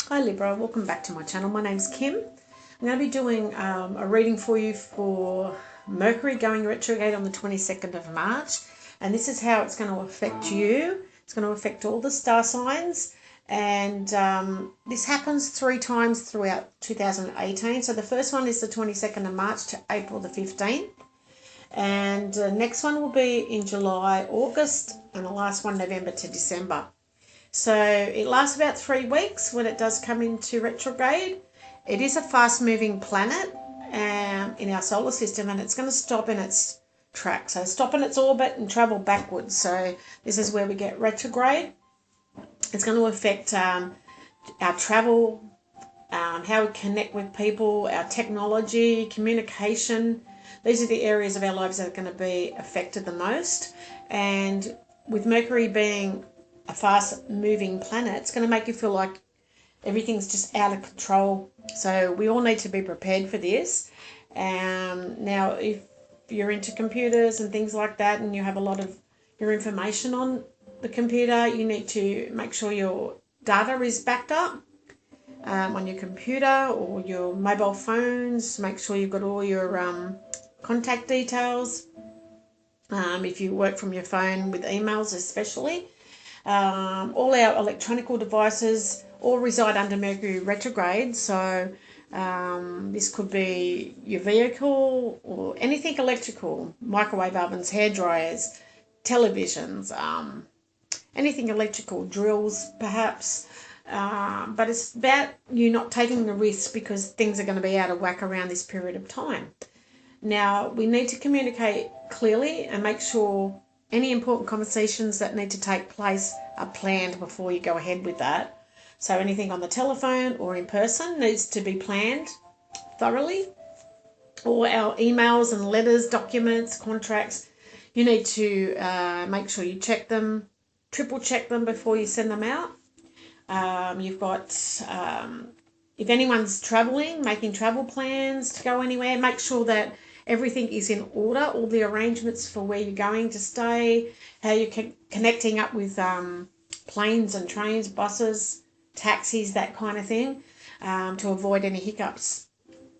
Hi Libra, welcome back to my channel. My name's Kim. I'm going to be doing a reading for you for Mercury going retrograde on the 22nd of March. And this is how it's going to affect you. It's going to affect all the star signs. And this happens 3 times throughout 2018. So the first one is the 22nd of March to April the 15th. And the next one will be in July, August, and the last one November to December. So it lasts about 3 weeks when it does come into retrograde. It is a fast-moving planet in our solar system, and it's going to stop in its track. So stop in its orbit and travel backwards. So this is where we get retrograde. It's going to affect our travel, how we connect with people, our technology, communication. These are the areas of our lives that are going to be affected the most. And with Mercury being a fast-moving planet, it's going to make you feel like everything's just out of control. So we all need to be prepared for this. Now, if you're into computers and things like that, and you have a lot of your information on the computer, you need to make sure your data is backed up on your computer or your mobile phones. Make sure you've got all your contact details. If you work from your phone with emails especially. All our electronic devices all reside under Mercury retrograde, so this could be your vehicle or anything electrical, microwave ovens, hair dryers, televisions, anything electrical, drills perhaps, but it's about you not taking the risk because things are going to be out of whack around this period of time. Now, we need to communicate clearly and make sure any important conversations that need to take place are planned before you go ahead with that. So anything on the telephone or in person needs to be planned thoroughly. All our emails and letters, documents, contracts, you need to make sure you check them, triple check them before you send them out. You've got, if anyone's traveling, making travel plans to go anywhere, make sure that everything is in order, all the arrangements for where you're going to stay, how you're connecting up with planes and trains, buses, taxis, that kind of thing, to avoid any hiccups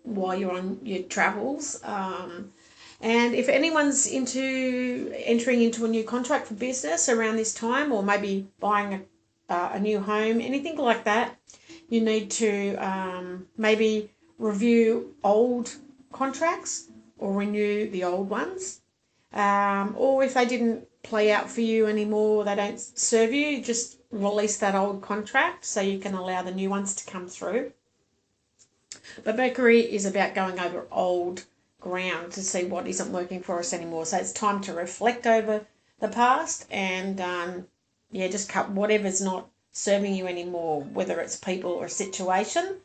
while you're on your travels. And if anyone's into entering into a new contract for business around this time, or maybe buying a new home, anything like that, you need to maybe review old contracts or renew the old ones. Or if they didn't play out for you anymore, they don't serve you, just release that old contract so you can allow the new ones to come through. But Mercury is about going over old ground to see what isn't working for us anymore. So it's time to reflect over the past and just cut whatever's not serving you anymore, whether it's people or situation.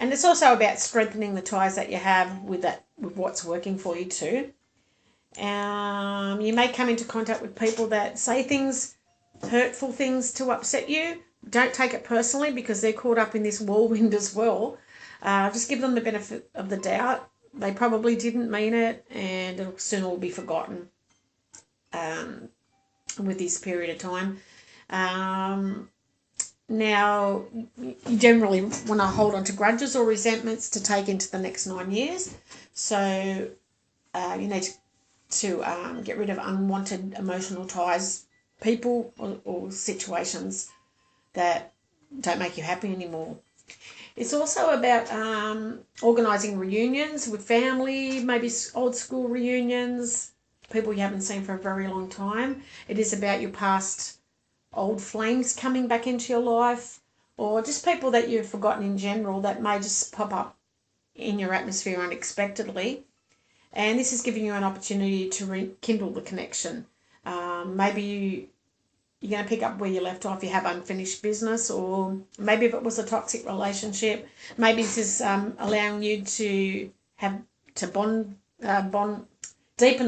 And it's also about strengthening the ties that you have with what's working for you too. You may come into contact with people that say things, hurtful things to upset you. Don't take it personally because they're caught up in this whirlwind as well. Just give them the benefit of the doubt. They probably didn't mean it, and it'll soon all be forgotten with this period of time. Now, you generally want to hold on to grudges or resentments to take into the next 9 years. So you need to get rid of unwanted emotional ties, people or situations that don't make you happy anymore. It's also about organising reunions with family, maybe old school reunions, people you haven't seen for a very long time. It is about your past old flames coming back into your life, or just people that you've forgotten in general that may just pop up in your atmosphere unexpectedly. And this is giving you an opportunity to rekindle the connection. Maybe you're going to pick up where you left off. You have unfinished business, or maybe if it was a toxic relationship, maybe this is allowing you to deepen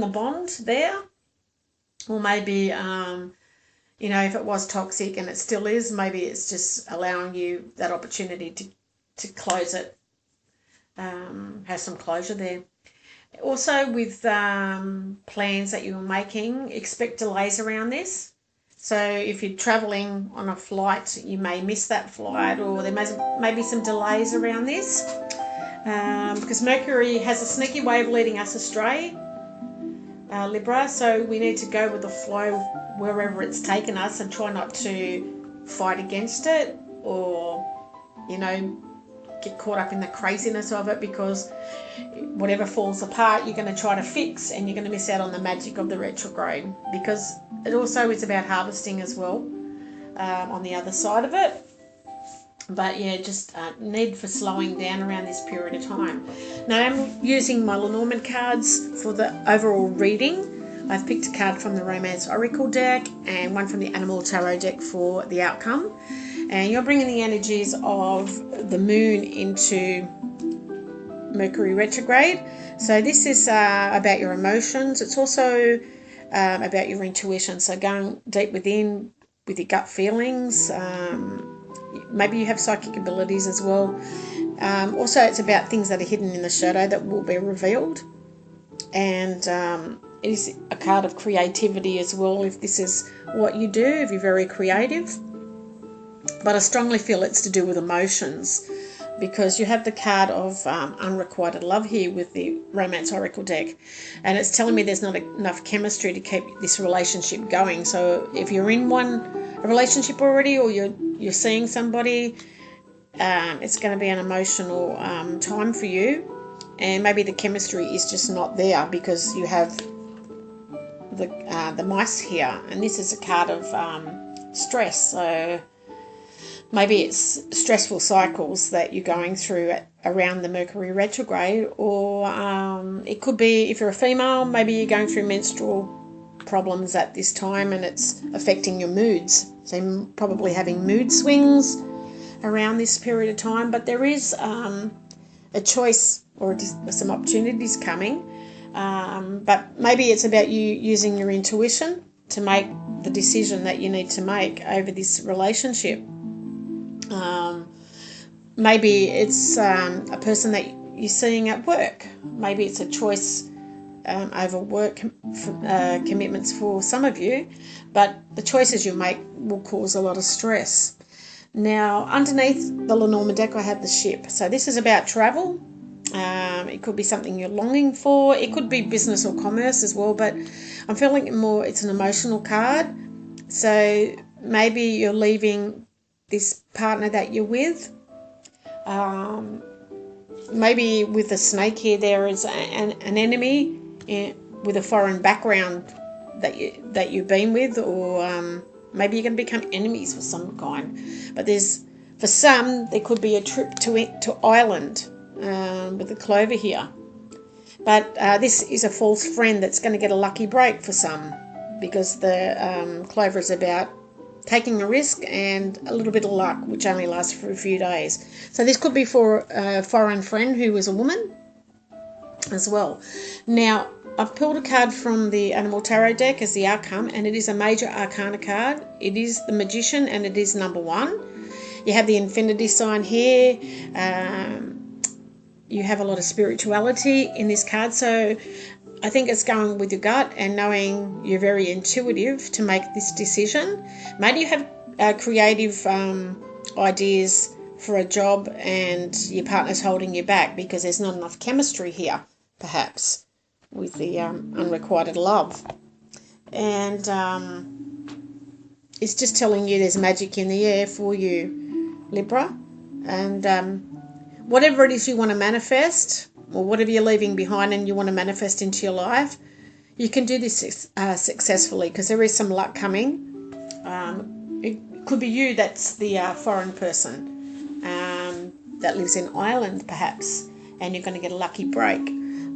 the bond there. Or maybe if it was toxic and it still is, maybe it's just allowing you that opportunity to close it, have some closure there. Also with plans that you're making, expect delays around this. So if you're traveling on a flight, you may miss that flight, or there may be some delays around this, because Mercury has a sneaky way of leading us astray, Libra. So we need to go with the flow wherever it's taken us and try not to fight against it, or, you know, get caught up in the craziness of it, because whatever falls apart you're going to try to fix, and you're going to miss out on the magic of the retrograde, because it also is about harvesting as well, on the other side of it. But yeah, just need for slowing down around this period of time. Now I'm using my Lenormand cards for the overall reading. I've picked a card from the Romance Oracle deck and one from the Animal Tarot deck for the outcome. And you're bringing the energies of the moon into Mercury retrograde. So this is about your emotions. It's also about your intuition. So going deep within with your gut feelings. Maybe you have psychic abilities as well. Also, it's about things that are hidden in the shadow that will be revealed. And it is a card of creativity as well, if this is what you do, if you're very creative. But I strongly feel it's to do with emotions, because you have the card of unrequited love here with the Romance Oracle deck, and it's telling me there's not enough chemistry to keep this relationship going. So if you're in a relationship already, or you're seeing somebody, it's going to be an emotional time for you, and maybe the chemistry is just not there because you have the mice here, and this is a card of stress. So maybe it's stressful cycles that you're going through around the Mercury retrograde, or it could be, if you're a female, maybe you're going through menstrual problems at this time and it's affecting your moods. So you're probably having mood swings around this period of time, but there is a choice or some opportunities coming. But maybe it's about you using your intuition to make the decision that you need to make over this relationship. Maybe it's a person that you're seeing at work. Maybe it's a choice over work commitments for some of you, but the choices you make will cause a lot of stress. Now, underneath the Lenormand deck, I have the Ship. So this is about travel. It could be something you're longing for. It could be business or commerce as well, but I'm feeling it's an emotional card. So maybe you're leaving this partner that you're with. Maybe with the snake here, there is an enemy with a foreign background that you've been with, or maybe you're going to become enemies of some kind. But for some, there could be a trip to Ireland with the clover here. But this is a false friend that's going to get a lucky break for some, because the clover is about taking a risk and a little bit of luck, which only lasts for a few days. So this could be for a foreign friend who is a woman as well. Now, I've pulled a card from the Animal Tarot deck as the outcome, and it is a major arcana card. It is the Magician, and it is number 1. You have the infinity sign here. You have a lot of spirituality in this card, so I think it's going with your gut and knowing you're very intuitive to make this decision. Maybe you have creative ideas for a job and your partner's holding you back because there's not enough chemistry here, perhaps, with the unrequited love. And it's just telling you there's magic in the air for you, Libra. And whatever it is you want to manifest, or whatever you're leaving behind and you want to manifest into your life, you can do this successfully, because there is some luck coming. It could be you that's the foreign person that lives in Ireland, perhaps, and you're going to get a lucky break.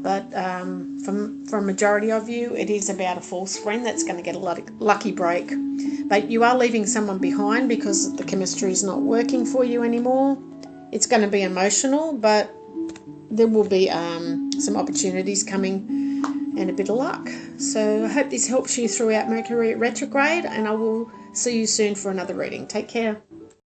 But for a majority of you, it is about a false friend that's going to get a lucky break. But you are leaving someone behind because the chemistry is not working for you anymore. It's going to be emotional, but there will be some opportunities coming and a bit of luck. So I hope this helps you throughout Mercury retrograde, and I will see you soon for another reading. Take care.